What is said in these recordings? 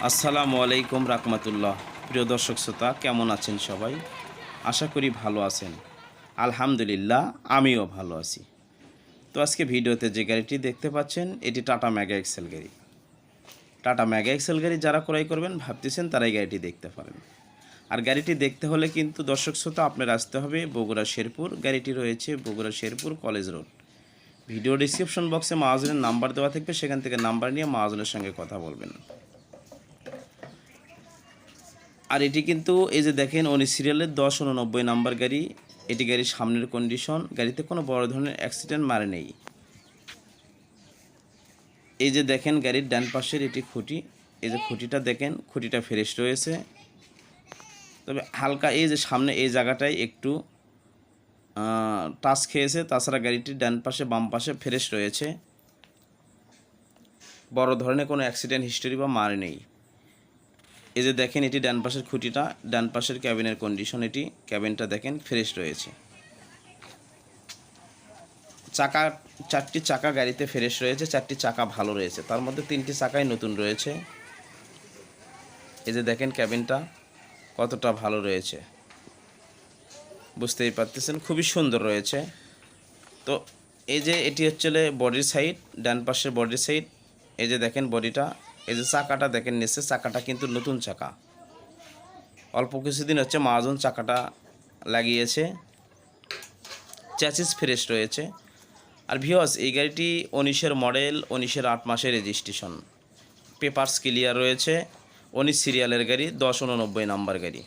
আসসালামু আলাইকুম রাহমাতুল্লাহ। প্রিয় দর্শক শ্রোতা, কেমন আছেন সবাই? আশা করি ভালো আছেন। আলহামদুলিল্লাহ, আমিও ভালো আছি। তো আজকে ভিডিওতে যে গাড়িটি দেখতে পাচ্ছেন, এটি টাটা মেগা এক্সেল গাড়ি। টাটা মেগা এক্সেল গাড়ি যারা ক্রয় করবেন ভাবতেছেন, তারাই গাড়িটি দেখতে পারেন। আর গাড়িটি দেখতে হলে কিন্তু দর্শক শ্রোতা আপনার আসতে হবে বগুড়া শেরপুর। গাড়িটি রয়েছে Bogura Sherpur college road. Video description বক্সে মহাজনের নাম্বার দেওয়া থাকবে, সেখান থেকে নাম্বার নিয়ে মহাজনের সঙ্গে কথা বলবেন। আর এটি কিন্তু এই যে দেখেন, 19 সিরিয়ালের 1089 নাম্বার গাড়ি। এটি গাড়ির সামনের কন্ডিশন, গাড়িতে কোনো বড় ধরনের অ্যাক্সিডেন্ট মারে নেই। এই যে দেখেন গাড়ির ডান পাশের এটি খুঁটি, এই যে খুঁটিটা দেখেন, খুঁটিটা ফ্রেশ রয়েছে। তবে হালকা এই যে সামনে এই জায়গাটায় একটু টাচ খেয়েছে, তাছাড়া গাড়িটির ডান পাশে বাম পাশে ফ্রেশ রয়েছে। বড় ধরনের কোনো অ্যাক্সিডেন্ট হিস্টোরি বা মার নেই। এই যে দেখেন এটি ডান পাশের খুঁটিটা, ডান পাশের ক্যাবিনের কন্ডিশন, এটি ক্যাবিনটা দেখেন ফ্রেশ রয়েছে। চাকা, 4টি চাকা গাড়িতে ফ্রেশ রয়েছে, 4টি চাকা ভালো রয়েছে, তার মধ্যে 3টি চাকাই নতুন রয়েছে। এই যে দেখেন ক্যাবিনটা কতটা ভালো রয়েছে, বুঝতেই পারতেছেন, খুবই সুন্দর রয়েছে। তো এই যে এটি হচ্ছে বডির সাইড, ডান পাশের বডির সাইড। এই যে দেখেন বডিটা, এই যে চাকাটা দেখেন নিচে, চাকাটা কিন্তু নতুন চাকা, অল্প কিছুদিন হচ্ছে মহাজন চাকাটা লাগিয়েছে। চ্যাসিস ফ্রেশ রয়েছে। আর ভিউয়ার্স, এই গাড়িটি 19-এর মডেল, 19-এর 8 মাসের রেজিস্ট্রেশন, পেপারস ক্লিয়ার রয়েছে। 19 সিরিয়ালের গাড়ি, 1089 নাম্বার গাড়ি।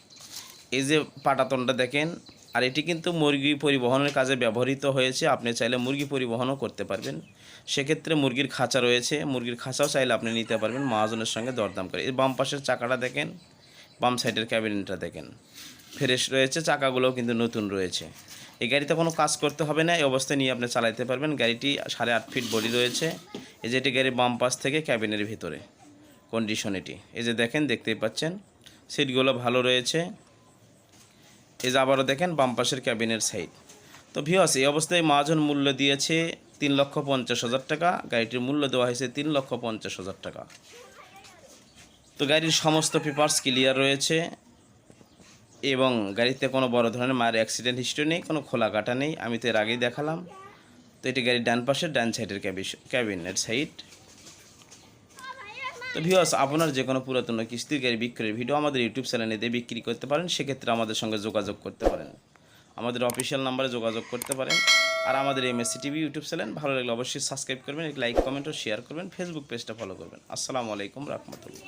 এই যে পাটাতনটা দেখেন। আর এটি কিন্তু মুরগি পরিবহনের কাজে ব্যবহৃত হয়েছে, আপনি চাইলে মুরগি পরিবহনও করতে পারবেন। সেক্ষেত্রে মুরগির খাঁচা রয়েছে, মুরগির খাঁচাও চাইলে আপনি নিতে পারবেন মহাজনের সঙ্গে দরদাম করে। এই বাম পাশের চাকাটা দেখেন, বাম সাইডের ক্যাবিনেটটা দেখেন ফ্রেশ রয়েছে, চাকাগুলোও কিন্তু নতুন রয়েছে। এই গাড়িতে কোনো কাজ করতে হবে না, এই অবস্থায় নিয়ে আপনি চালাতে পারবেন। গাড়িটি 8.5 ফিট বডি রয়েছে। এই যে এটি গাড়ির বাম পাশ থেকে ক্যাবিনের ভিতরে কন্ডিশন এটি, এই যে দেখেন, দেখতেই পাচ্ছেন সিটগুলো ভালো রয়েছে। এই যে আবারও দেখেন বাম পাশের ক্যাবিনের সাইড। তো ভিউয়ার্স, এই অবস্থায় মহাজন মূল্য দিয়েছে 3,50,000 টাকা। গাড়িটির মূল্য দেওয়া হয়েছে 3,50,000 টাকা। তো গাড়ির সমস্ত পেপারস ক্লিয়ার রয়েছে এবং গাড়িতে কোনো বড় ধরনের মায়ের অ্যাক্সিডেন্ট হিস্ট্রি নেই, কোনো খোলা কাটা নেই, আমি তো এর আগেই দেখালাম। তো এটি গাড়ির ডান পাশের ডান সাইডের ক্যাবিনের সাইড। তো ভিউয়ার্স, আপনার যে কোনো পুরাতন কিস্তির গাড়ি বিক্রয়ের ভিডিও আমাদের ইউটিউব চ্যানেলে দিয়ে বিক্রি করতে পারেন, সেক্ষেত্রে আমাদের সঙ্গে যোগাযোগ করতে পারেন, আমাদের অফিসিয়াল নাম্বারে যোগাযোগ করতে পারেন। আর আমাদের এমএসসি টিভি ইউটিউব চ্যানেল ভালো লাগলে অবশ্যই সাবস্ক্রাইব করবেন, লাইক কমেন্ট ও শেয়ার করবেন, ফেসবুক পেজটা ফলো করবেন। আসসালামু আলাইকুম রাহমাতুল্লাহ।